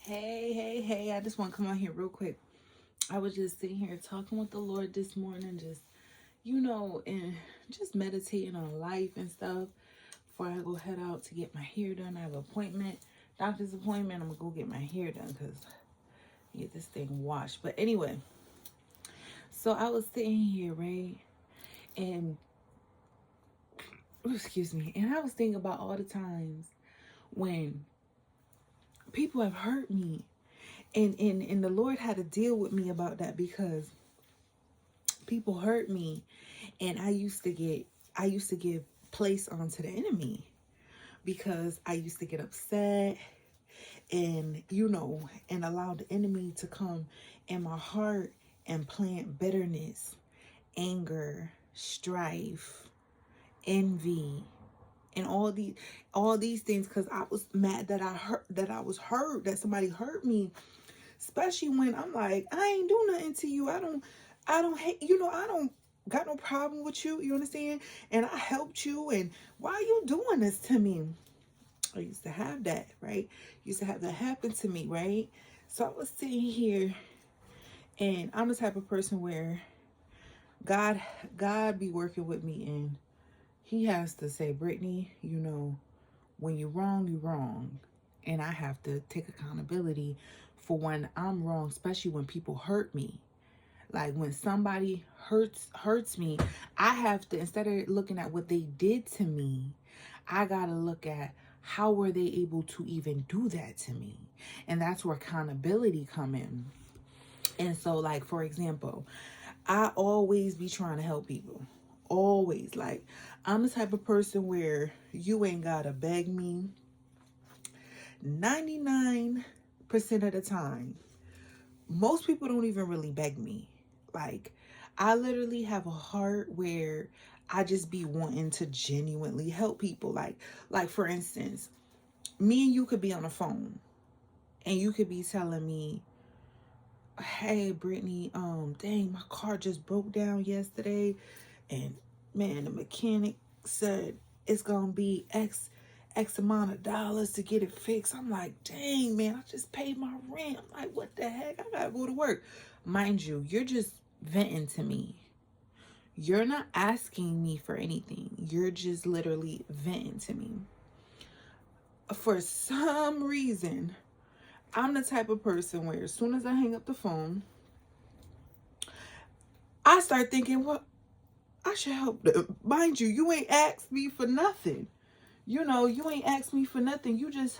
Hey, I just want to come on here real quick. I was just sitting here talking with the Lord this morning, and just meditating on life and stuff before I go head out to get my hair done. I have an appointment, doctor's appointment. I'm going to go get my hair done because I get this thing washed. But anyway, so I was sitting here, right? And, excuse me, and I was thinking about all the times when people have hurt me. And the Lord had to deal with me about that because people hurt me, and I used to give place onto the enemy because I used to get upset and allow the enemy to come in my heart and plant bitterness, anger, strife, envy, and all these things because I was mad that I was hurt, that somebody hurt me, especially when I'm like, I ain't do nothing to you. I don't hate, I don't got no problem with you. You understand? And I helped you. And why are you doing this to me? I used to have that, right? Used to have that happen to me, right? So I was sitting here, and I'm the type of person where God, God be working with me, and He has to say, Brittany, when you're wrong, you're wrong. And I have to take accountability for when I'm wrong, especially when people hurt me. Like when somebody hurts me, I have to, instead of looking at what they did to me, I got to look at how were they able to even do that to me. And that's where accountability come in. And so, like, for example, I always be trying to help people. Always. Like, I'm the type of person where you ain't got to beg me. 99% of the time, most people don't even really beg me. Like, I literally have a heart where I just be wanting to genuinely help people. Like for instance, me and you could be on the phone and you could be telling me, hey Brittany, dang, my car just broke down yesterday, and man, the mechanic said it's gonna be X amount of dollars to get it fixed. I'm like, dang man, I just paid my rent. I'm like, what the heck? I gotta go to work. Mind you, you're just venting to me. You're not asking me for anything. You're just literally venting to me. For some reason, I'm the type of person where as soon as I hang up the phone, I start thinking, well, I should help them. Mind you, you ain't asked me for nothing. You ain't asked me for nothing. You just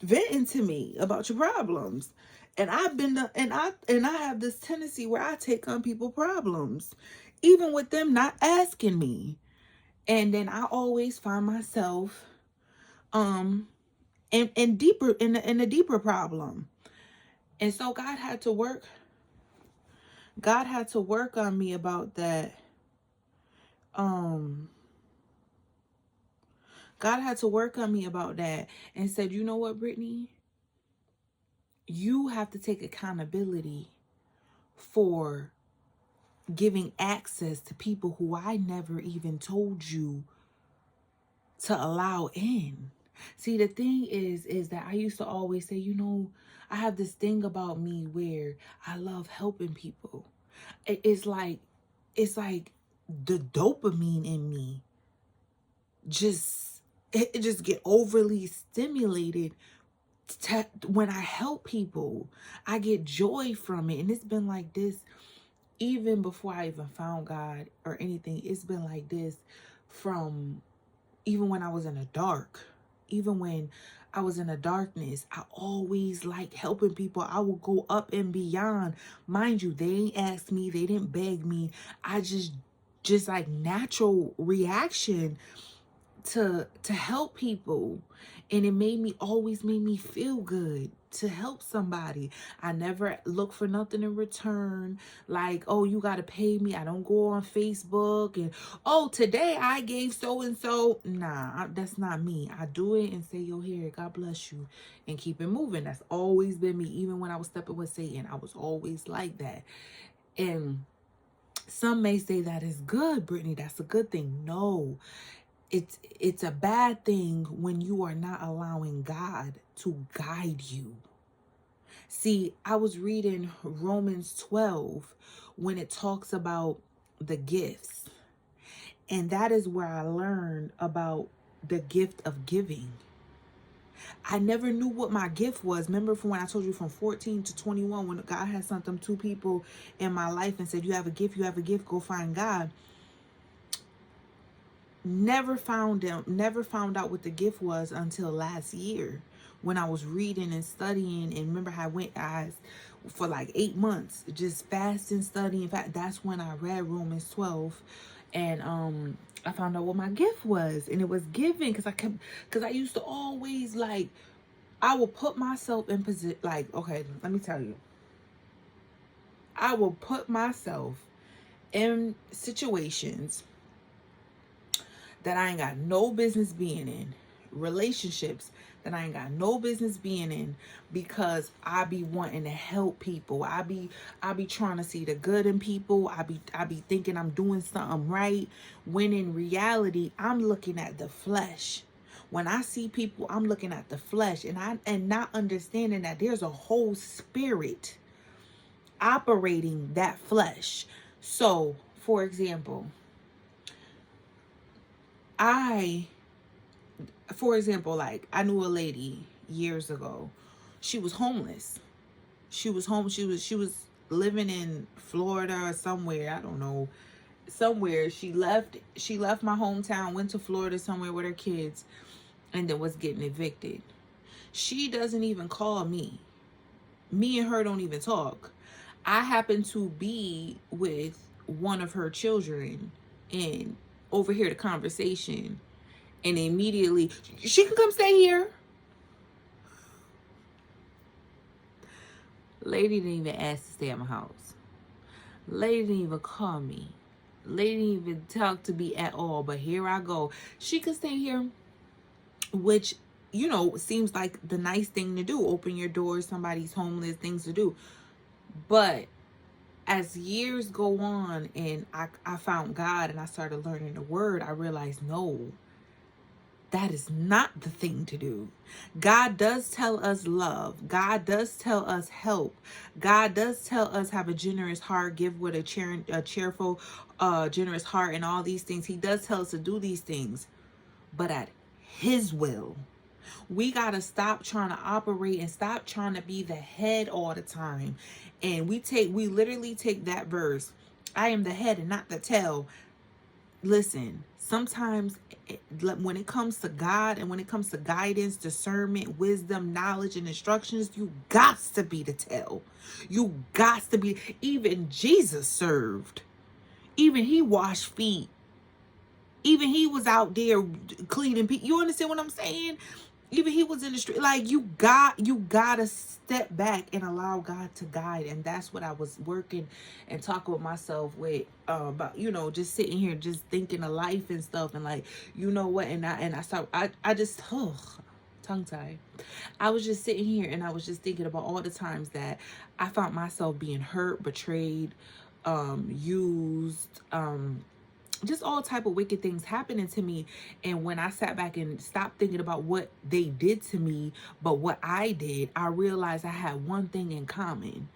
venting to me about your problems. And I have this tendency where I take on people problems, even with them not asking me. And then I always find myself um in deeper in a deeper problem. And so God had to work on me about that. Um God had to work on me about that and said, you know what, Brittany? You have to take accountability for giving access to people who I never even told you to allow in. See, the thing is that I used to always say, I have this thing about me where I love helping people. It's like the dopamine in me just it just get overly stimulated when I help people. I get joy from it, and it's been like this even before I even found God or anything. It's been like this from even when I was in the dark. Even when I was in the darkness, I always like helping people. I will go up and beyond. Mind you, they ain't asked me, they didn't beg me. I just like natural reaction to help people. And it always made me feel good to help somebody. I never look for nothing in return, like, oh, you got to pay me. I don't go on Facebook and, oh, today I gave so and so. Nah, that's not me. I do it and say, yo, here, God bless you, and keep it moving. That's always been me. Even when I was stepping with Satan, I was always like that. And some may say that is good, Brittany, that's a good thing. No, it's a bad thing when you are not allowing God to guide you. See, I was reading Romans 12 when it talks about the gifts. And that is where I learned about the gift of giving. I never knew what my gift was. Remember from when I told you from 14 to 21, when God had sent them two people in my life and said, you have a gift, go find God. Never found out what the gift was until last year when I was reading and studying. And remember how I for like 8 months just fasting, studying. In fact, that's when I read Romans 12, and I found out what my gift was, and it was giving. Because I used to always, like, I will put myself in position, like, okay, let me tell you, I will put myself in situations that I ain't got no business being in, relationships that I ain't got no business being in, because I be wanting to help people. I be trying to see the good in people. I be thinking I'm doing something right, when in reality I'm looking at the flesh. When I see people, I'm looking at the flesh, and not understanding that there's a whole spirit operating that flesh. So, for example, like, I knew a lady years ago. She was homeless. She was living in Florida or somewhere. I don't know. Somewhere. She left my hometown, went to Florida somewhere with her kids, and then was getting evicted. She doesn't even call me. Me and her don't even talk. I happen to be with one of her children and overhear the conversation, and immediately, she can come stay here. Lady didn't even ask to stay at my house. Lady didn't even call me. Lady didn't even talk to me at all. But here I go. She could stay here, which, seems like the nice thing to do. Open your doors, somebody's homeless, things to do. But as years go on and I found God and I started learning the word, I realized, no, that is not the thing to do. God does tell us love. God does tell us help. God does tell us have a generous heart, give with a cheerful, generous heart, and all these things. He does tell us to do these things, but at His will. We got to stop trying to operate and stop trying to be the head all the time. And we literally take that verse, I am the head and not the tail. Listen, sometimes when it comes to God and when it comes to guidance, discernment, wisdom, knowledge, and instructions, you got to be the tail. You got to be. Even Jesus served. Even He washed feet. Even He was out there cleaning people. You understand what I'm saying? Even He was in the street. Like, you gotta step back and allow God to guide. And that's what I was working and talking with myself with about, just sitting here just thinking of life and stuff, and like, you know what, and I just tongue tie. I was just sitting here and I was just thinking about all the times that I found myself being hurt, betrayed, used, just all type of wicked things happening to me. And when I sat back and stopped thinking about what they did to me, but what I did, I realized I had one thing in common.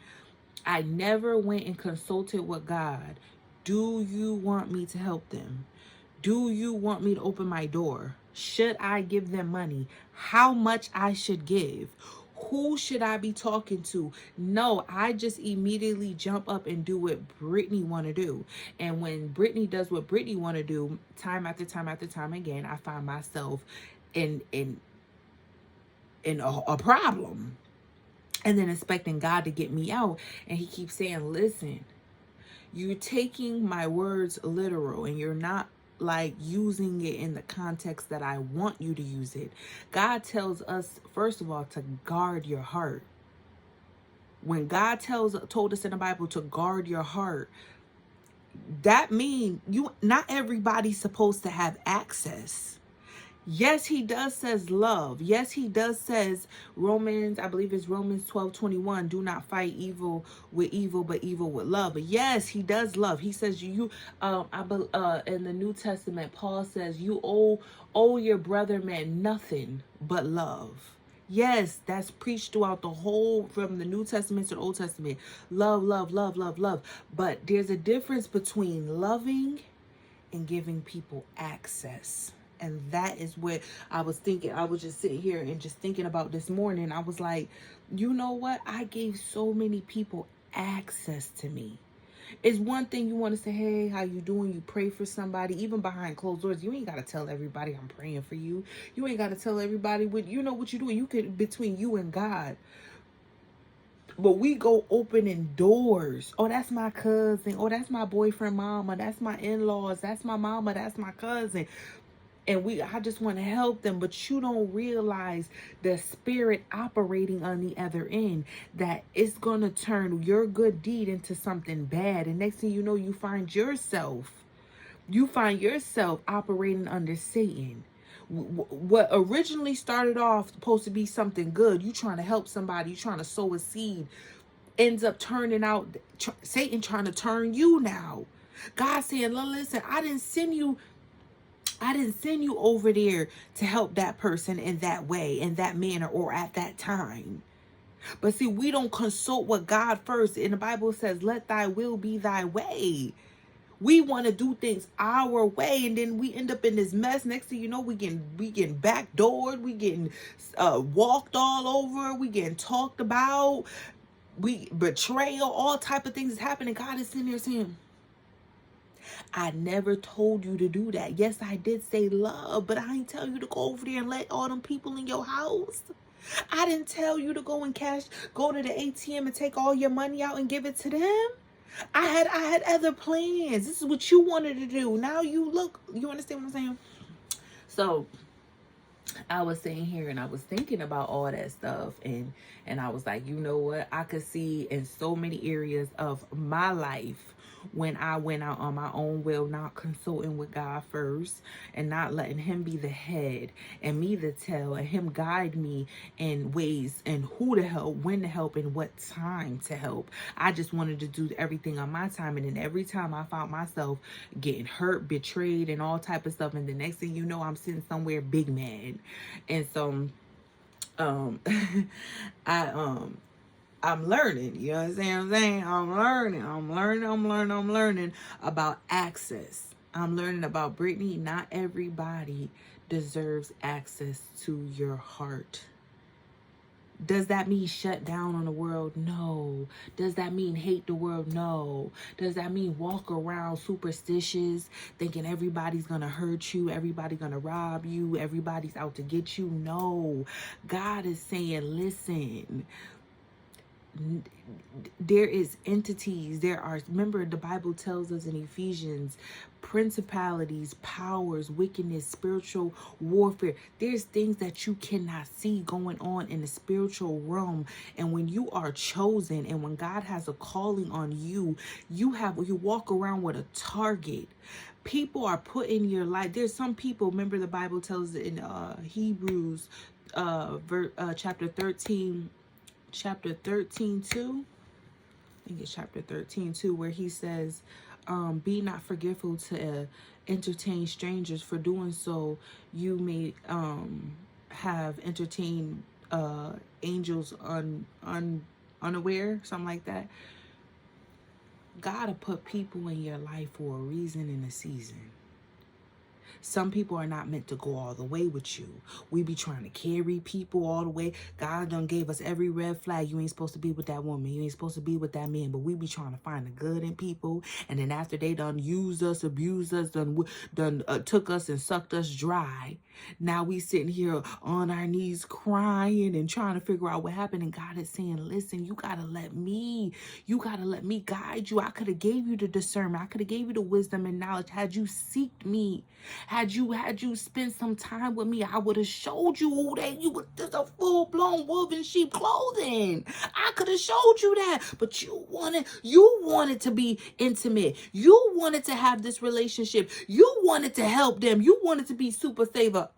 I never went and consulted with God. Do you want me to help them? Do you want me to open my door? Should I give them money? How much I should give? Who should I be talking to? No, I just immediately jump up and do what Brittany want to do. And when Brittany does what Brittany want to do, time after time after time again, I find myself in a problem. And then expecting God to get me out. And He keeps saying, listen, you're taking my words literal and you're not like using it in the context that I want you to use it. God tells us, first of all, to guard your heart. When God told us in the Bible to guard your heart, that means not everybody's supposed to have access. Yes, he does says love. Yes, he does says Romans, I believe it's Romans 12:21. Do not fight evil with evil, but evil with love. But yes, he does love. He says in the New Testament, Paul says you owe your brother man nothing but love. Yes, that's preached throughout the whole, from the New Testament to the Old Testament. Love, love, love, love, love. But there's a difference between loving and giving people access. And that is what I was thinking. I was just sitting here and just thinking about this morning. I was like, you know what? I gave so many people access to me. It's one thing you want to say, hey, how you doing? You pray for somebody, even behind closed doors. You ain't got to tell everybody I'm praying for you. You ain't got to tell everybody what you know what you're doing. You could, between you and God. But we go opening doors. Oh, that's my cousin. Oh, that's my boyfriend mama. That's my in-laws. That's my mama. That's my cousin. And I just want to help them. But you don't realize the spirit operating on the other end, that it's going to turn your good deed into something bad. And next thing you know, you find yourself operating under Satan. What originally started off supposed to be something good, you trying to help somebody, you trying to sow a seed, ends up turning out Satan trying to turn you now. God saying, listen, I didn't send you over there to help that person in that way, in that manner, or at that time. But see, we don't consult with God first. And the Bible says, let thy will be thy way. We want to do things our way, and then we end up in this mess. Next thing you know, we getting backdoored, we getting walked all over, we getting talked about, we betrayal, all type of things is happening. God is sitting there saying, I never told you to do that. Yes, I did say love, but I ain't tell you to go over there and let all them people in your house. I didn't tell you to go to the ATM and take all your money out and give it to them. I had other plans. This is what you wanted to do. Now you understand what I'm saying? So I was sitting here and I was thinking about all that stuff, and I was like, you know what? I could see in so many areas of my life when I went out on my own will, not consulting with God first and not letting him be the head and me the tail, and him guide me in ways and who to help, when to help, and what time to help. I just wanted to do everything on my time, and then every time I found myself getting hurt, betrayed, and all type of stuff, and the next thing you know, I'm sitting somewhere big mad. And so I'm learning, you know what I'm saying? I'm learning about access. I'm learning about, Brittany, not everybody deserves access to your heart. Does that mean shut down on the world? No. Does that mean hate the world? No. Does that mean walk around superstitious, thinking everybody's going to hurt you, everybody's going to rob you, everybody's out to get you? No. God is saying, listen, there is entities, remember the Bible tells us in Ephesians, principalities, powers, wickedness, spiritual warfare. There's things that you cannot see going on in the spiritual realm. And when you are chosen, and when God has a calling on you, you walk around with a target. People are put in your life. There's some people, remember the Bible tells in Hebrews chapter 13, 2. I think it's chapter 13, 2, where he says, be not forgetful to entertain strangers, for doing so you may have entertained angels unaware, something like that. Gotta put people in your life for a reason and a season. Some people are not meant to go all the way with you. We be trying to carry people all the way. God done gave us every red flag. You ain't supposed to be with that woman. You ain't supposed to be with that man. But we be trying to find the good in people. And then after they done used us, abused us, done took us and sucked us dry, now we sitting here on our knees crying and trying to figure out what happened. And God is saying, listen, you gotta let me guide you. I could have gave you the discernment. I could have gave you the wisdom and knowledge. Had you seeked me, had you spent some time with me, I would have showed you that you were just a full-blown wolf in sheep clothing. I could have showed you that. But you wanted to be intimate. You wanted to have this relationship. You wanted to help them. You wanted to be super saver.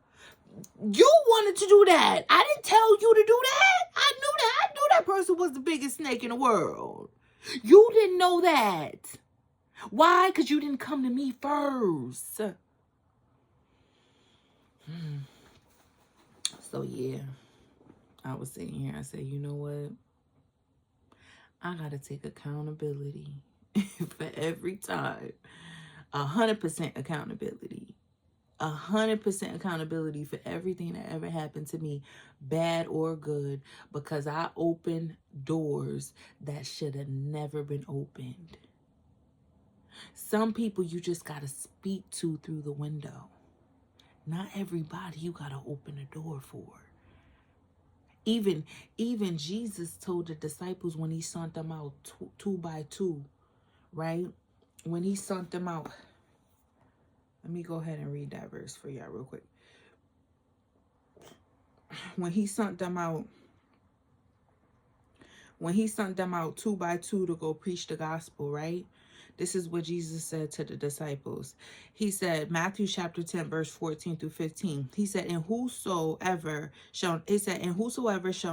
You wanted to do that. I didn't tell you to do that. I knew that. I knew that person was the biggest snake in the world. You didn't know that. Why? Because you didn't come to me first. So yeah, I was sitting here. I said, you know what? I got to take accountability for every time. 100% accountability. 100% accountability for everything that ever happened to me, bad or good, because I opened doors that should have never been opened. Some people you just got to speak to through the window. Not everybody you got to open a door for. Even Jesus told the disciples when he sent them out two by two, right? When he sent them out, let me go ahead and read that verse for y'all real quick. When he sent them out two by two to go preach the gospel, right? This is what Jesus said to the disciples. He said, Matthew chapter 10, verse 14 through 15. He said, and whosoever shall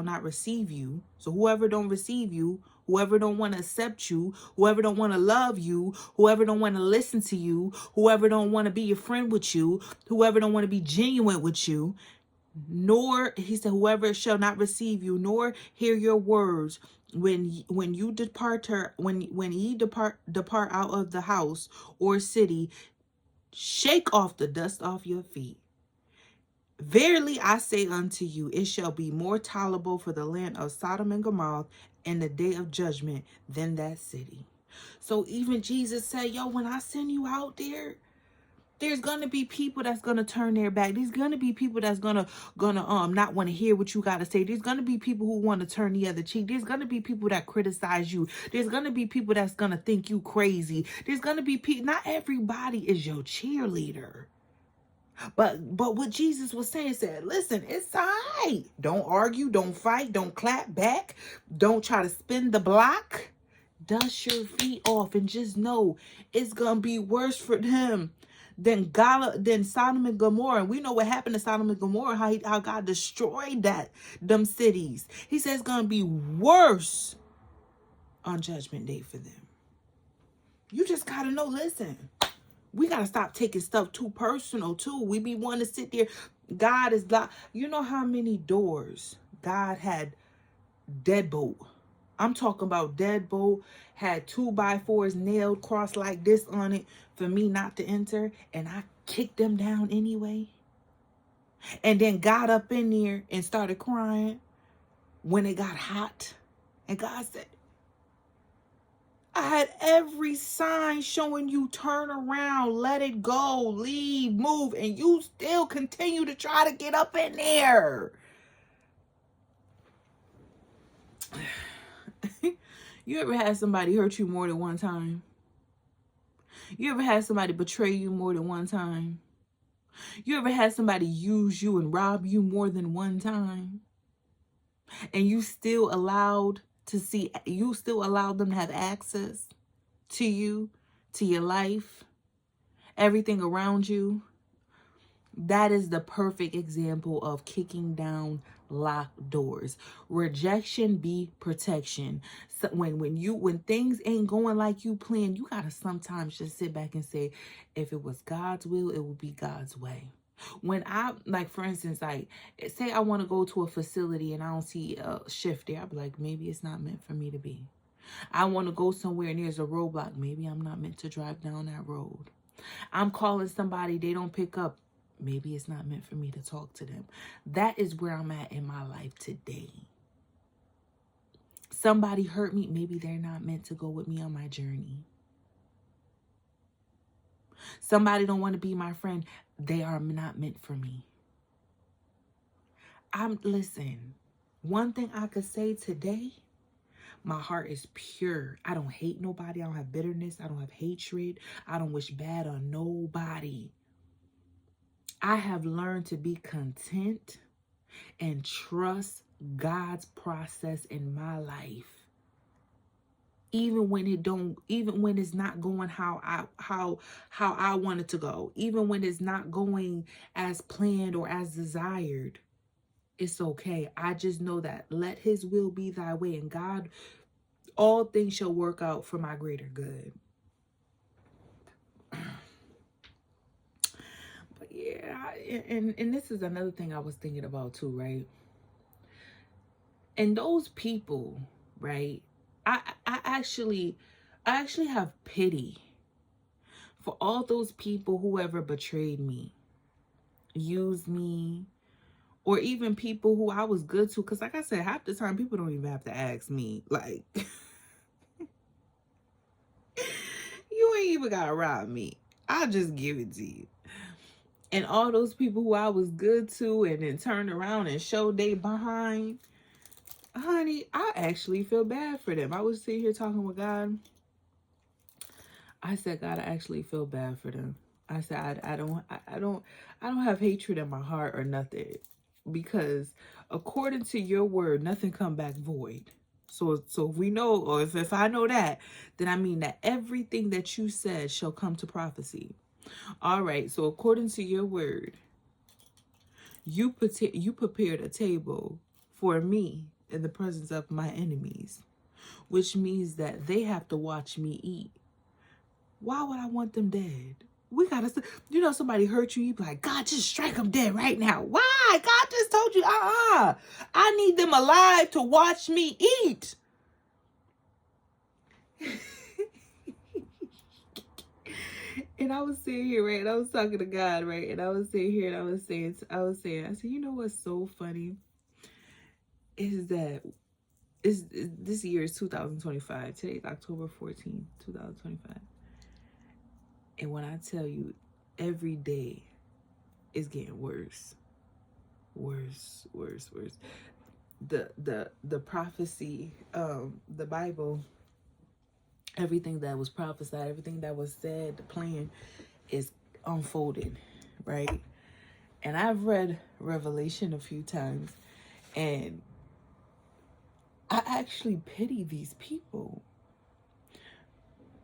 not receive you. So whoever don't receive you, whoever don't want to accept you, whoever don't want to love you, whoever don't want to listen to you, whoever don't want to be your friend with you, whoever don't want to be genuine with you, nor, he said, whoever shall not receive you, nor hear your words, when ye depart out of the house or city, shake off the dust off your feet. Verily I say unto you, it shall be more tolerable for the land of Sodom and Gomorrah in the day of judgment than that city. So even Jesus said, yo, when I send you out there, there's gonna be people that's gonna turn their back. There's gonna be people that's gonna not want to hear what you gotta say. There's gonna be people who want to turn the other cheek. There's gonna be people that criticize you. There's gonna be people that's gonna think you crazy. There's gonna be people. Not everybody is your cheerleader. But what Jesus was saying, said, listen, it's all right. Don't argue, don't fight, don't clap back, don't try to spin the block. Dust your feet off and just know it's gonna be worse for them than Sodom and Gomorrah. And we know what happened to Sodom and Gomorrah, how God destroyed them cities. He says it's gonna be worse on Judgment Day for them. You just gotta know, listen, we gotta stop taking stuff too personal too. We be wanting to sit there. God is like, you know how many doors God had deadbolt. I'm talking about deadbolt, had 2x4s nailed crossed like this on it for me not to enter, and I kicked them down anyway. And then got up in there and started crying when it got hot. And God said, I had every sign showing you turn around, let it go, leave, move, and you still continue to try to get up in there. You ever had somebody hurt you more than one time? You ever had somebody betray you more than one time? You ever had somebody use you and rob you more than one time? And you still allowed them to have access to you, to your life, everything around you? That is the perfect example of kicking down locked doors. Rejection be protection. So when things ain't going like you planned, you gotta sometimes just sit back and say, if it was God's will, it would be God's way. When I, like, for instance, like, say I want to go to a facility and I don't see a shift there, I'll be like, maybe it's not meant for me to be. I want to go somewhere and there's a roadblock. Maybe I'm not meant to drive down that road. I'm calling somebody, they don't pick up. Maybe it's not meant for me to talk to them. That is where I'm at in my life today. Somebody hurt me. Maybe they're not meant to go with me on my journey. Somebody don't want to be my friend. They are not meant for me. Listen, one thing I could say today, my heart is pure. I don't hate nobody. I don't have bitterness. I don't have hatred. I don't wish bad on nobody. I have learned to be content and trust God's process in my life. even when even when it's not going how I want it to go, even when it's not going as planned or as desired. It's okay. I just know that let his will be thy way, and God, all things shall work out for my greater good. But yeah, and this is another thing I was thinking about too, right? And those people, right? I actually have pity for all those people who ever betrayed me, used me, or even people who I was good to. Because like I said, half the time people don't even have to ask me. Like, you ain't even gotta rob me. I'll just give it to you. And all those people who I was good to and then turned around and showed they behind, honey, I actually feel bad for them. I was sitting here talking with God. I said, God, I actually feel bad for them. I said, I don't have hatred in my heart or nothing, because according to your word, nothing come back void. So if we know, or if I know that, then I mean that everything that you said shall come to prophecy. All right. So according to your word, you prepared a table for me in the presence of my enemies, which means that they have to watch me eat. Why would I want them dead? We gotta, somebody hurt you, you be like, God, just strike them dead right now. Why? God just told you, I need them alive to watch me eat. And I was sitting here, right? And I was talking to God, right? And I was sitting here and I said, you know what's so funny? Is that this year is 2025. Today's October 14th, 2025. And when I tell you, every day is getting worse. Worse. The prophecy, the Bible, everything that was prophesied, everything that was said, the plan is unfolding, right? And I've read Revelation a few times, and I actually pity these people,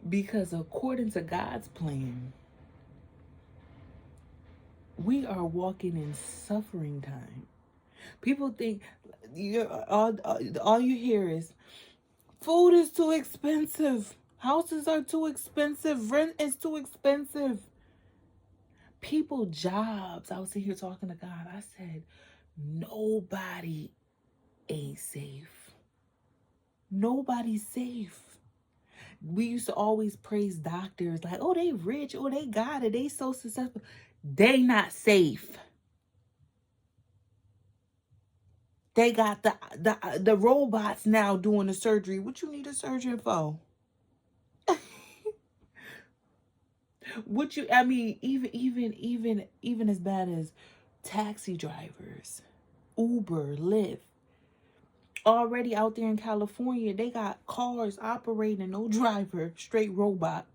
because according to God's plan, we are walking in suffering time. People think all you hear is food is too expensive, houses are too expensive, rent is too expensive. People jobs. I was sitting here talking to God. I said, nobody ain't safe. Nobody's safe. We used to always praise doctors like, oh, they rich, oh, they got it, they so successful. They not safe. They got the robots now doing the surgery. What you need a surgeon for? Even as bad as taxi drivers, Uber, Lyft. Already out there in California, they got cars operating, no driver, straight robot,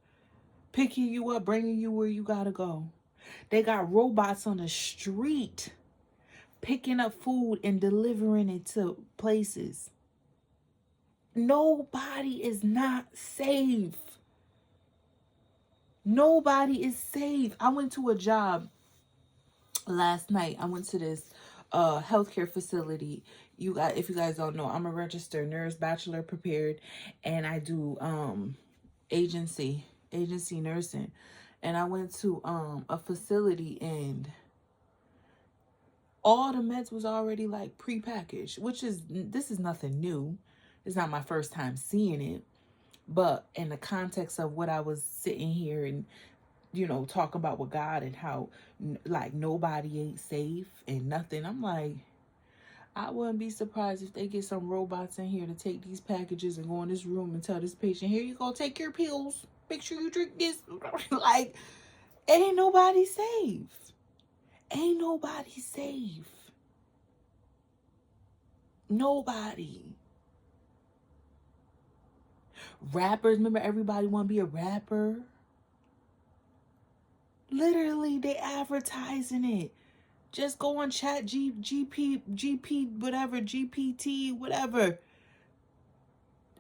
picking you up, bringing you where you gotta go. They got robots on the street picking up food and delivering it to places. Nobody is not safe. Nobody is safe. I went to a job last night. I went to this healthcare facility. If you guys don't know, I'm a registered nurse, bachelor prepared, and I do agency nursing. And I went to a facility, and all the meds was already like prepackaged, this is nothing new. It's not my first time seeing it, but in the context of what I was sitting here and talk about with God, and how like nobody ain't safe and nothing, I'm like, I wouldn't be surprised if they get some robots in here to take these packages and go in this room and tell this patient, here you go, take your pills, make sure you drink this. Like, ain't nobody safe. Ain't nobody safe. Nobody. Rappers, remember everybody want to be a rapper? Literally, they advertising it. Just go on chat GP, whatever, GPT, whatever.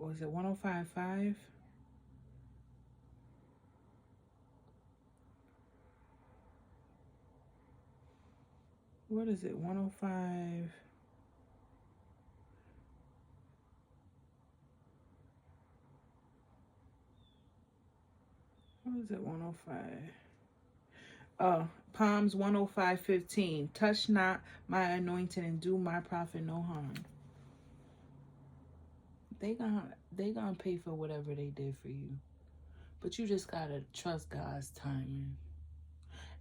Was it 105.5? What is it? 105. What is it? 105. Psalms 105:15. Touch not my anointing and do my prophet no harm. They gonna pay for whatever they did for you. But you just gotta trust God's timing.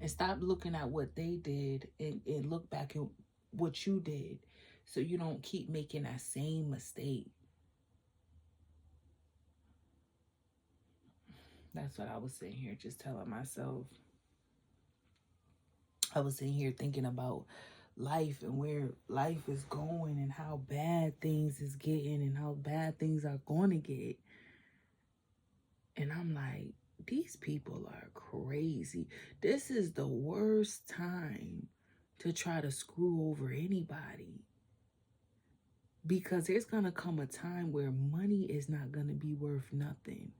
And stop looking at what they did and look back at what you did, so you don't keep making that same mistake. That's what I was sitting here just telling myself. I was sitting here thinking about life and where life is going and how bad things is getting and how bad things are going to get. And I'm like, these people are crazy. This is the worst time to try to screw over anybody. Because there's going to come a time where money is not going to be worth nothing.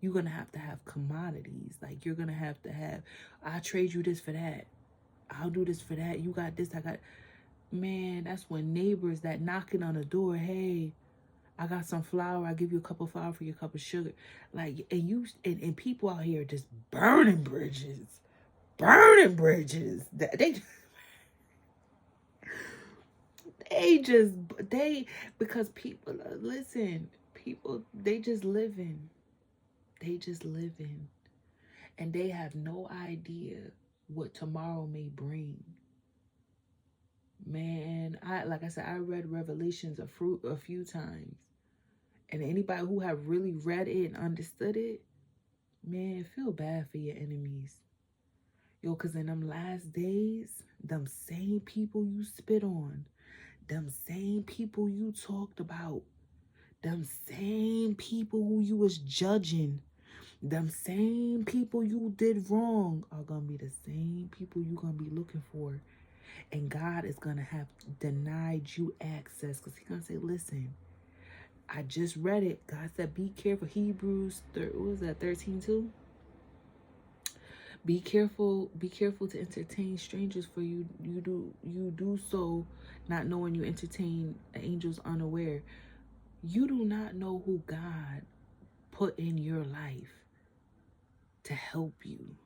You're going to have commodities. Like, you're going to have, I trade you this for that. I'll do this for that. You got this, I got... Man, that's when neighbors that knocking on the door, hey, I got some flour, I'll give you a cup of flour for your cup of sugar. Like, and people out here just burning bridges. Because people, listen, people, they just living. And they have no idea what tomorrow may bring. Man, like I said, I read Revelations a few times. And anybody who have really read it and understood it, man, feel bad for your enemies. Yo, because in them last days, them same people you spit on, them same people you talked about, them same people who you was judging, them same people you did wrong are going to be the same people you're going to be looking for. And God is going to have denied you access, because he's going to say, listen, I just read it. God said, be careful. Hebrews, what was that, 13:2? Be careful to entertain strangers, for you do so not knowing you entertain angels unaware. You do not know who God put in your life to help you.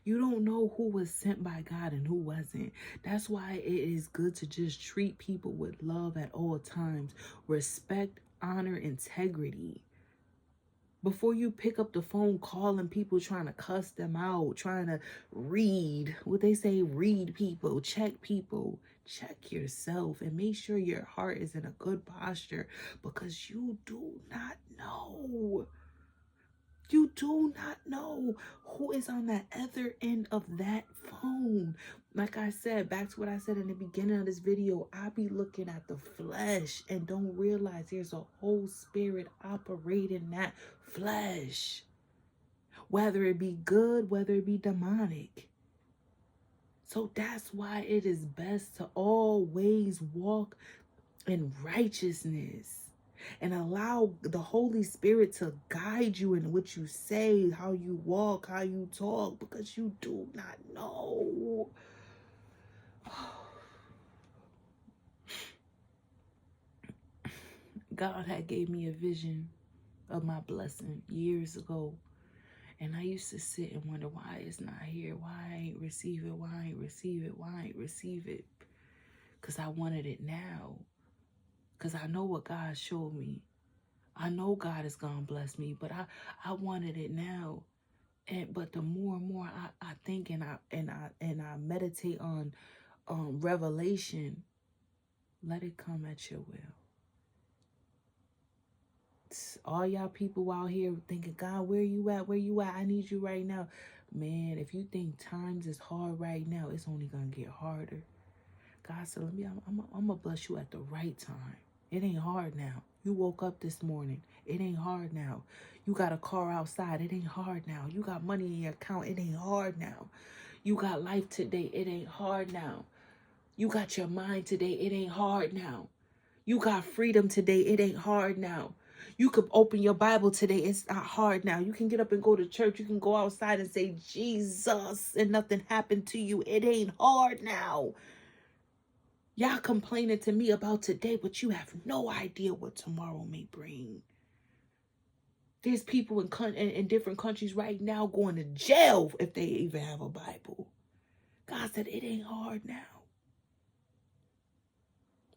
You don't know who was sent by God and who wasn't. That's why it is good to just treat people with love at all times. Respect, honor, integrity. Before you pick up the phone calling people, trying to cuss them out, trying to read people, check people. Check yourself and make sure your heart is in a good posture, because you do not know. You do not know who is on the other end of that phone. Like I said, back to what I said in the beginning of this video, I be looking at the flesh and don't realize there's a whole spirit operating that flesh. Whether it be good, whether it be demonic. So that's why it is best to always walk in righteousness. And allow the Holy Spirit to guide you in what you say, how you walk, how you talk, because you do not know. God had gave me a vision of my blessing years ago. And I used to sit and wonder why it's not here. Why I ain't receive it? Why I ain't receive it? Why I ain't receive it? Because I wanted it now. Because I know what God showed me. I know God is going to bless me, but I wanted it now. But the more and more I think and I meditate on revelation, let it come at your will. All y'all people out here thinking, God, where you at? Where you at? I need you right now. Man, if you think times is hard right now, it's only going to get harder. God said, I'm going to bless you at the right time. It ain't hard now. You woke up this morning. It ain't hard now. You got a car outside. It ain't hard now. You got money in your account. It ain't hard now. You got life today. It ain't hard now. You got your mind today. It ain't hard now. You got freedom today. It ain't hard now. You could open your Bible today. It's not hard now. You can get up and go to church. You can go outside and say, Jesus, and nothing happened to you. It ain't hard now. Y'all complaining to me about today, but you have no idea what tomorrow may bring. There's people in different countries right now going to jail if they even have a Bible. God said it ain't hard now.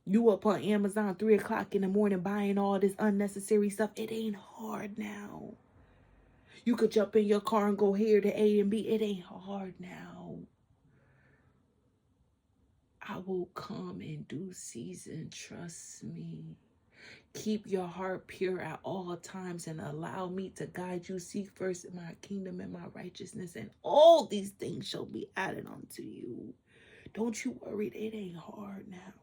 You up on Amazon 3 o'clock in the morning buying all this unnecessary stuff. It ain't hard now. You could jump in your car and go here to A and B. It ain't hard now. I will come in due season. Trust me. Keep your heart pure at all times and allow me to guide you. Seek first my kingdom and my righteousness, and all these things shall be added unto you. Don't you worry. It ain't hard now.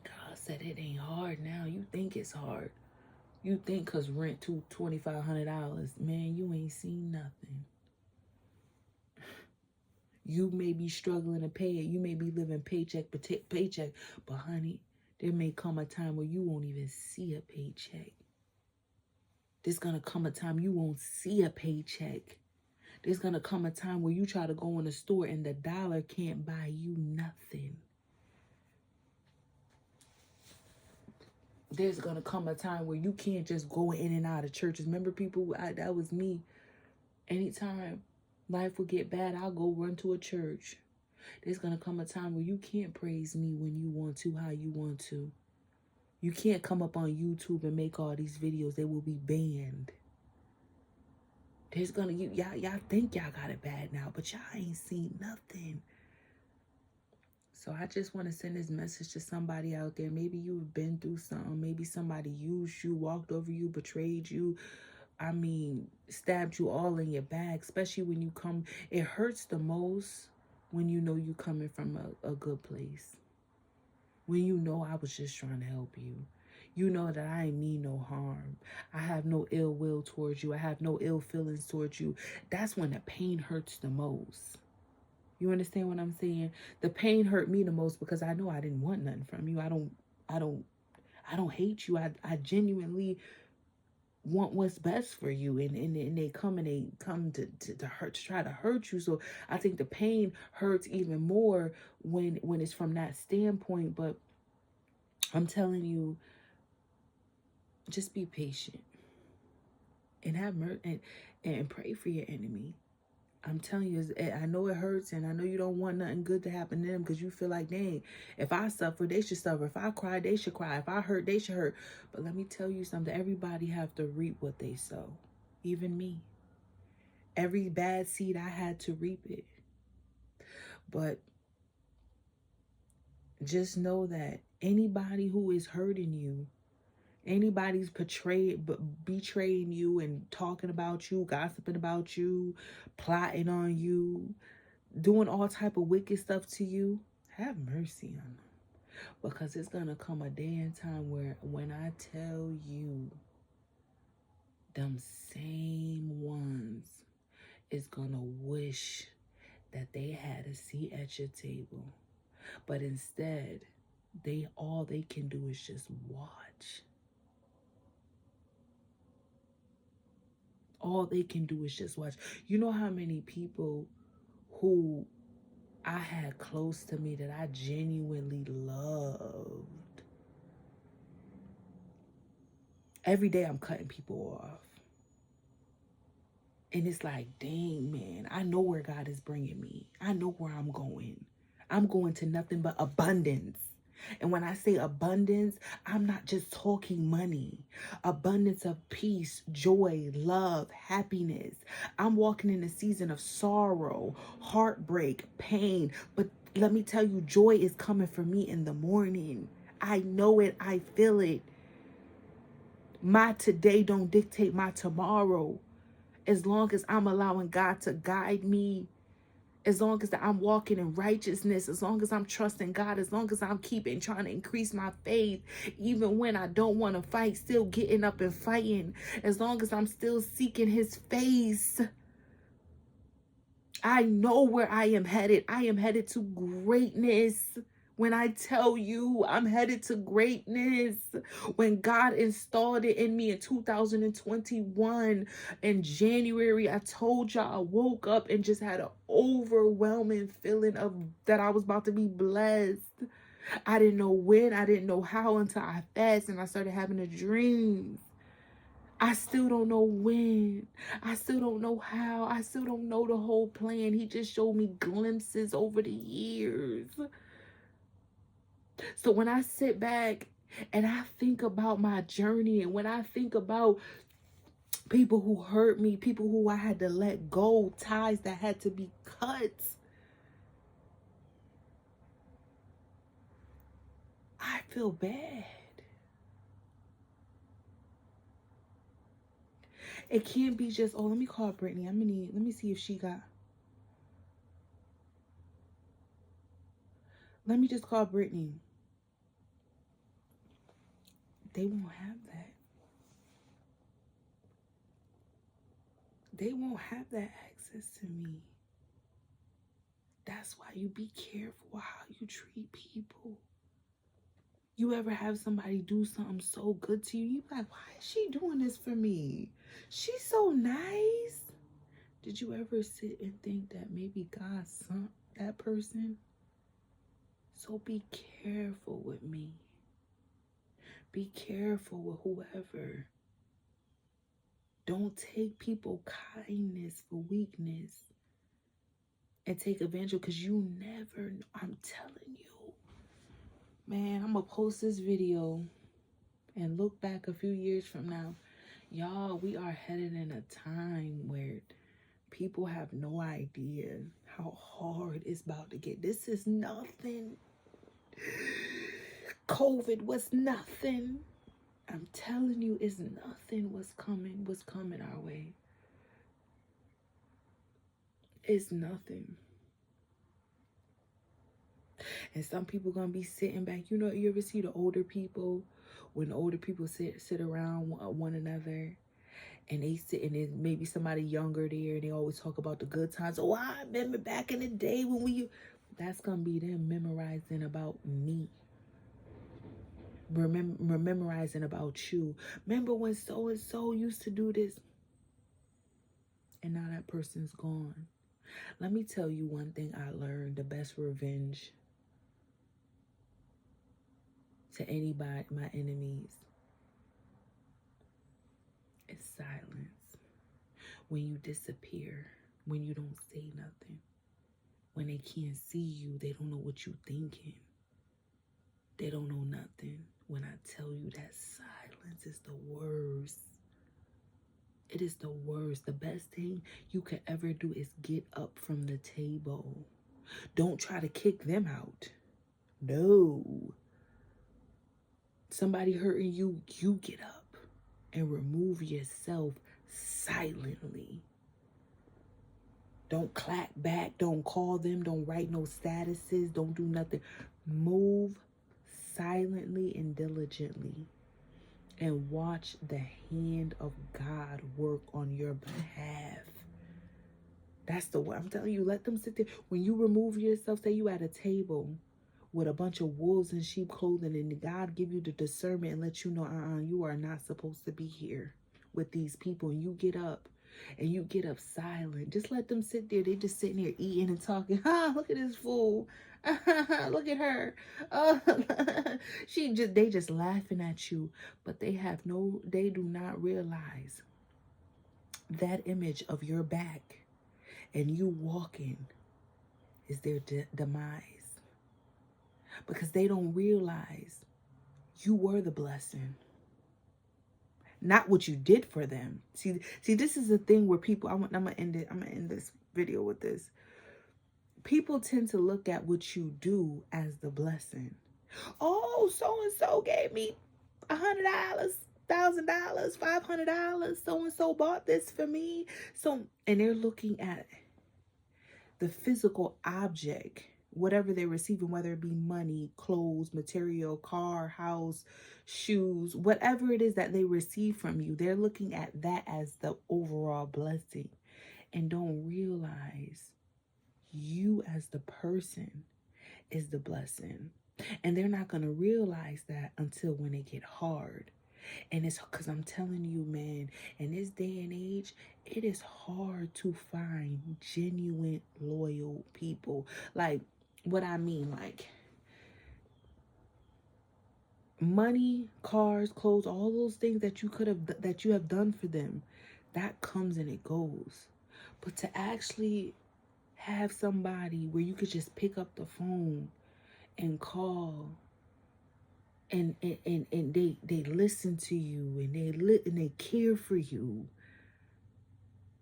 God said it ain't hard now. You think it's hard. You think because rent $2,500. Man, you ain't seen nothing. You may be struggling to pay it. You may be living paycheck to paycheck. But honey, there may come a time where you won't even see a paycheck. There's going to come a time you won't see a paycheck. There's going to come a time where you try to go in the store and the dollar can't buy you nothing. There's going to come a time where you can't just go in and out of churches. Remember people, that was me. Anytime life would get bad, I'll go run to a church. There's going to come a time where you can't praise me when you want to, how you want to. You can't come up on YouTube and make all these videos. They will be banned. There's going to, y'all think y'all got it bad now, but y'all ain't seen nothing. So I just want to send this message to somebody out there. Maybe you've been through something. Maybe somebody used you, walked over you, betrayed you. I mean, stabbed you all in your back, especially when you come. It hurts the most when you know you coming from a good place. When you know I was just trying to help you. You know that I ain't mean no harm. I have no ill will towards you. I have no ill feelings towards you. That's when the pain hurts the most. You understand what I'm saying? The pain hurt me the most because I know I didn't want nothing from you. I don't hate you. I genuinely want what's best for you, and they come to hurt, to try to hurt you. So I think the pain hurts even more when it's from that standpoint. But I'm telling you, just be patient and have mercy and pray for your enemy. I'm telling you, I know it hurts, and I know you don't want nothing good to happen to them because you feel like, dang, if I suffer, they should suffer. If I cry, they should cry. If I hurt, they should hurt. But let me tell you something. Everybody have to reap what they sow. Even me. Every bad seed, I had to reap it. But just know that anybody who is hurting you, anybody's betraying you and talking about you, gossiping about you, plotting on you, doing all type of wicked stuff to you, have mercy on them. Because it's going to come a day and time where when I tell you, them same ones is going to wish that they had a seat at your table. But instead, all they can do is just watch. All they can do is just watch. You know how many people who I had close to me that I genuinely loved. Every day I'm cutting people off. And it's like, dang, man, I know where God is bringing me. I know where I'm going. I'm going to nothing but abundance. And when I say abundance, I'm not just talking money. Abundance of peace, joy, love, happiness. I'm walking in a season of sorrow, heartbreak, pain. But let me tell you, joy is coming for me in the morning. I know it. I feel it. My today don't dictate my tomorrow. As long as I'm allowing God to guide me, as long as I'm walking in righteousness, as long as I'm trusting God, as long as I'm trying to increase my faith, even when I don't want to fight, still getting up and fighting, as long as I'm still seeking his face, I know where I am headed. I am headed to greatness. When I tell you I'm headed to greatness, when God installed it in me in 2021 in January, I told y'all I woke up and just had an overwhelming feeling of that I was about to be blessed. I didn't know when, I didn't know how until I fasted and I started having a dream. I still don't know when. I still don't know how. I still don't know the whole plan. He just showed me glimpses over the years. So when I sit back and I think about my journey, and when I think about people who hurt me, people who I had to let go, ties that had to be cut, I feel bad. It can't be just, oh, let me call Brittany. Let me see if she got. Let me just call Brittany. They won't have that. They won't have that access to me. That's why you be careful how you treat people. You ever have somebody do something so good to you? You be like, why is she doing this for me? She's so nice. Did you ever sit and think that maybe God sent that person? So be careful with me. Be careful with whoever. Don't take people kindness for weakness and take advantage of, because you never know. I'm telling you. Man, I'm going to post this video and look back a few years from now. Y'all, we are headed in a time where people have no idea how hard it's about to get. This is nothing. COVID was nothing. I'm telling you, it's nothing. What's coming our way. It's nothing. And some people gonna be sitting back. You know, you ever see the older people, when the older people sit around one another, and they sit, and then maybe somebody younger there, and they always talk about the good times. Oh, I remember back in the day when we. That's gonna be them memorizing about me. Memorizing about you. Remember when so and so used to do this, and now that person's gone. Let me tell you one thing I learned: the best revenge to anybody, my enemies, is silence. When you disappear, when you don't say nothing, when they can't see you, they don't know what you're thinking. They don't know nothing. When I tell you that silence is the worst. It is the worst. The best thing you could ever do is get up from the table. Don't try to kick them out. No. Somebody hurting you, you get up and remove yourself silently. Don't clap back. Don't call them. Don't write no statuses. Don't do nothing. Move silently and diligently and watch the hand of God work on your behalf. That's the way. I'm telling you, let them sit there. When you remove yourself, say you at a table with a bunch of wolves in sheep clothing, and God give you the discernment and let you know, you are not supposed to be here with these people, and you get up. And you get up silent. Just let them sit there. They just sitting there eating and talking. Look at this fool. Look at her. They just laughing at you. But they do not realize that image of your back and you walking is their demise. Because they don't realize you were the blessing. Not what you did for them. See, this is the thing where people, I'm gonna end this video with this. People tend to look at what you do as the blessing. Oh, so-and-so gave me $100, $1,000, $500. So-and-so bought this for me. And they're looking at the physical object, whatever they're receiving, whether it be money, clothes, material, car, house, shoes, whatever it is that they receive from you, they're looking at that as the overall blessing and don't realize you as the person is the blessing. And they're not going to realize that until when it get hard. And it's because I'm telling you, man, in this day and age, it is hard to find genuine, loyal people. Like, what I mean, like, money, cars, clothes, all those things that you have done for them, that comes and it goes. But to actually have somebody where you could just pick up the phone and call, and they listen to you, and they care for you.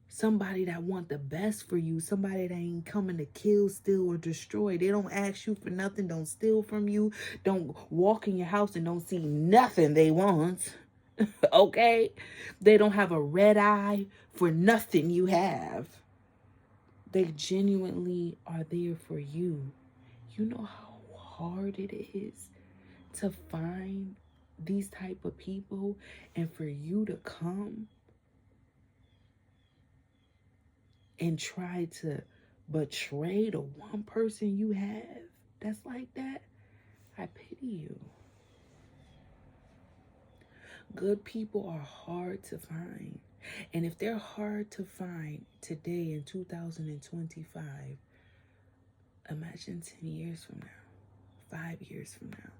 Somebody that want the best for you, somebody that ain't coming to kill, steal, or destroy. They don't ask you for nothing, don't steal from you, don't walk in your house and don't see nothing they want. Okay? They don't have a red eye for nothing you have. They genuinely are there for you. You know how hard it is to find these type of people, and for you to come and try to betray the one person you have that's like that. I pity you. Good people are hard to find. And if they're hard to find today in 2025, imagine 10 years from now, 5 years from now.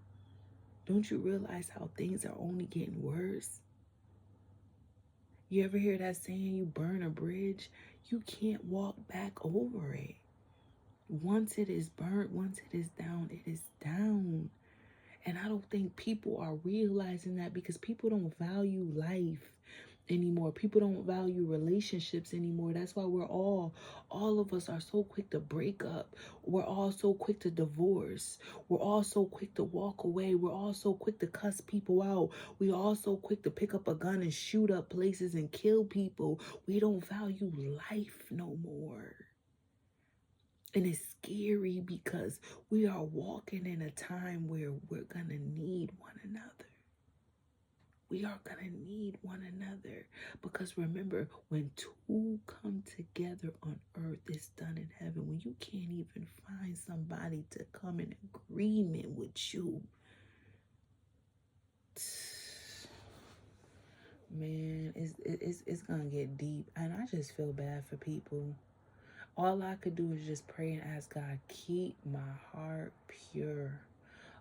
Don't you realize how things are only getting worse? You ever hear that saying, you burn a bridge, you can't walk back over it. Once it is burnt, once it is down, it is down. And I don't think people are realizing that, because people don't value life anymore. People don't value relationships anymore. That's why all of us are so quick to break up. We're all so quick to divorce. We're all so quick to walk away. We're all so quick to cuss people out. We're all so quick to pick up a gun and shoot up places and kill people. We don't value life no more. And it's scary because we are walking in a time where we're going to need one another. We are going to need one another. Because remember, when two come together on earth, it's done in heaven. When you can't even find somebody to come in agreement with you, man, it's going to get deep. And I just feel bad for people. All I could do is just pray and ask God, keep my heart pure.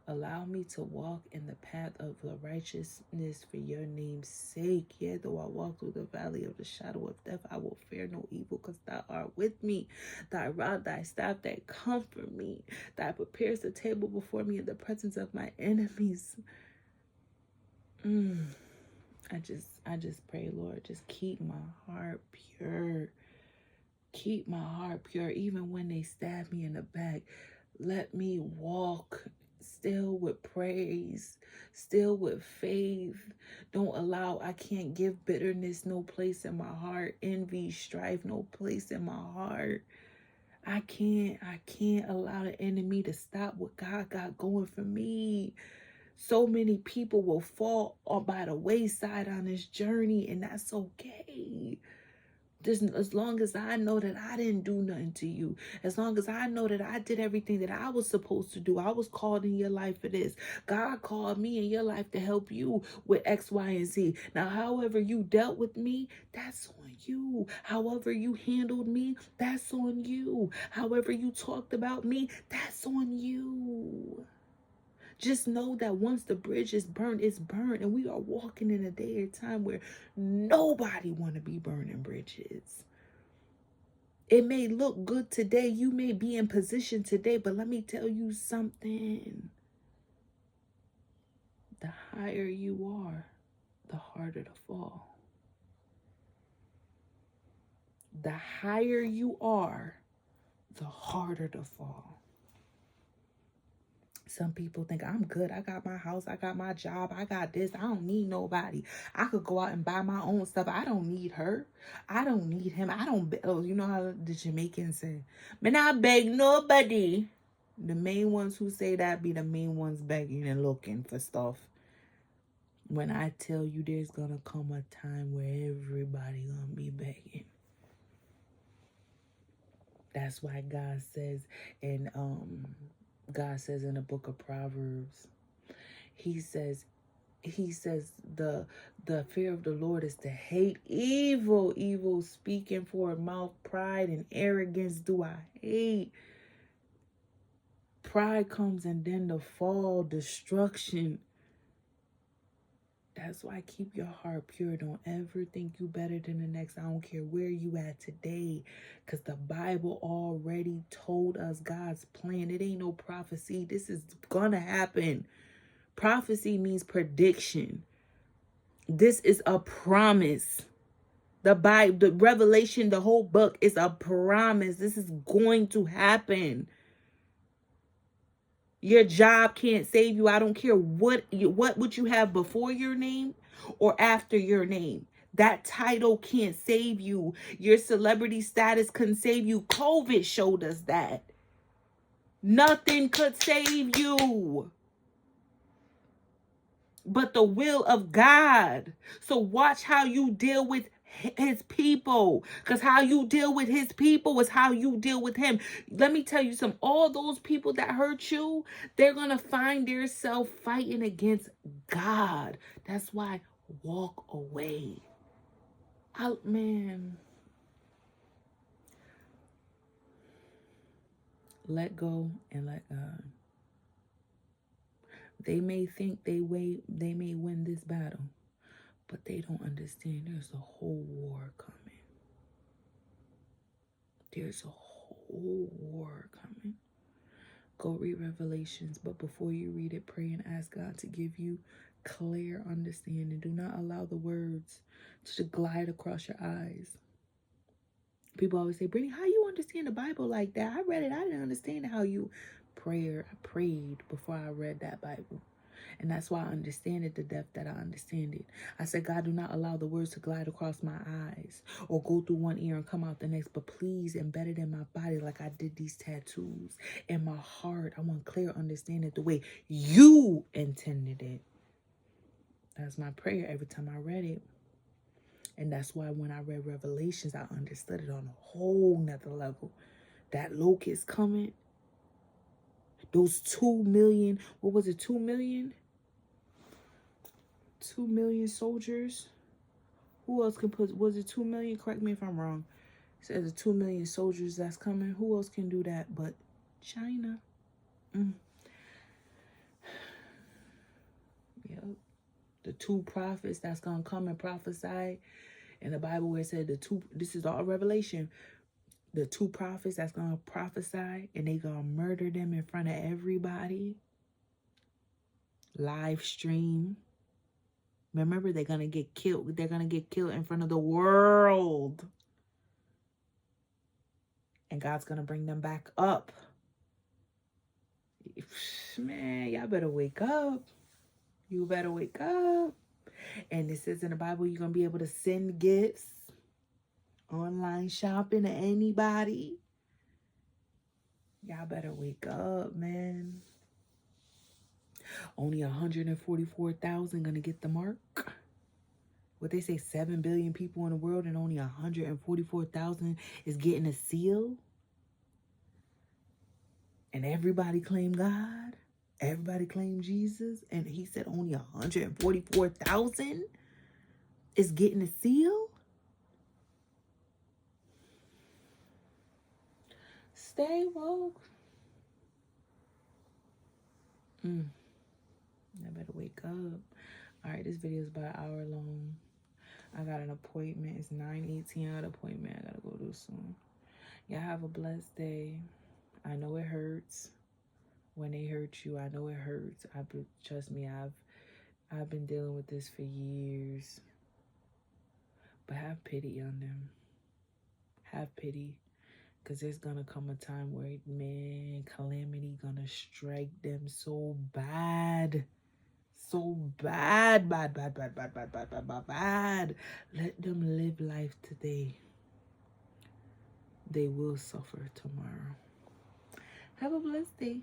Allow me to walk in the path of the righteousness for your name's sake. Yet though I walk through the valley of the shadow of death, I will fear no evil, because thou art with me. Thy rod, thy staff, that comfort me. Thou prepares the table before me in the presence of my enemies. I just pray, Lord, just keep my heart pure. Keep my heart pure. Even when they stab me in the back, let me walk still with praise, still with faith. Don't allow, I can't give bitterness no place in my heart, envy, strife, no place in my heart. I can't allow the enemy to stop what God got going for me. So many people will fall by the wayside on this journey, and that's okay. As long as I know that I didn't do nothing to you, as long as I know that I did everything that I was supposed to do, I was called in your life for this. God called me in your life to help you with X, Y, and Z. Now, however you dealt with me, that's on you. However you handled me, that's on you. However you talked about me, that's on you. Just know that once the bridge is burnt, it's burnt. And we are walking in a day or time where nobody want to be burning bridges. It may look good today. You may be in position today, but let me tell you something. The higher you are, the harder to fall. The higher you are, the harder to fall. Some people think, I'm good. I got my house. I got my job. I got this. I don't need nobody. I could go out and buy my own stuff. I don't need her. I don't need him. I don't you know how the Jamaicans say, man, I beg nobody. The main ones who say that be the main ones begging and looking for stuff. When I tell you there's gonna come a time where everybody gonna be begging. That's why God says in God says in the book of Proverbs, he says the fear of the Lord is to hate evil. Evil speaking for a mouth, pride and arrogance do I hate. Pride comes and then the fall, destruction. That's why keep your heart pure. Don't ever think you better than the next. I don't care where you at today. Because the Bible already told us God's plan. It ain't no prophecy. This is gonna happen. Prophecy means prediction. This is a promise. The Bible, the Revelation, the whole book is a promise. This is going to happen. Your job can't save you. I don't care what would you have before your name or after your name. That title can't save you. Your celebrity status can save you. COVID showed us that. Nothing could save you but the will of God. So watch how you deal with his people, because how you deal with his people is how you deal with him. Let me tell you something. All those people that hurt you, they're gonna find themselves fighting against God. That's why walk away. Man, let go and let God. They may think they may win this battle, but they don't understand there's a whole war coming. There's a whole war coming. Go read Revelations, but before you read it, pray and ask God to give you clear understanding. Do not allow the words to glide across your eyes. People always say, Brittany, how you understand the Bible like that? I read it. I didn't understand how you I prayed before I read that Bible. And that's why I understand it the depth that I understand it. I said, God, do not allow the words to glide across my eyes or go through one ear and come out the next. But please embed it in my body like I did these tattoos. In my heart, I want clear understanding the way you intended it. That's my prayer every time I read it. And that's why when I read Revelations, I understood it on a whole nother level. That locust coming. Those 2 million, what was it, 2 million? 2 million soldiers. Who else can put, was it 2 million? Correct me if I'm wrong. It says the 2 million soldiers that's coming. Who else can do that but China? Yep. The 2 prophets that's going to come and prophesy. In the Bible where it said this is all Revelation. The 2 prophets that's going to prophesy and they going to murder them in front of everybody. Live stream. Remember, they're going to get killed. They're going to get killed in front of the world. And God's going to bring them back up. Man, y'all better wake up. You better wake up. And it says in the Bible, you're going to be able to send gifts. Online shopping to anybody. Y'all better wake up, man. Only 144,000 going to get the mark. What they say, 7 billion people in the world and only 144,000 is getting a seal. And everybody claim God. Everybody claim Jesus. And he said only 144,000 is getting a seal. Stay woke. I better wake up. All right, this video is about an hour long. I got an appointment. It's 9:18. I got an appointment. I gotta go do soon. Y'all have a blessed day. I know it hurts when they hurt you. I know it hurts. Trust me, I've been dealing with this for years. But have pity on them. Have pity. Because there's going to come a time where, man, calamity going to strike them so bad. So bad. Bad. Let them live life today. They will suffer tomorrow. Have a blessed day.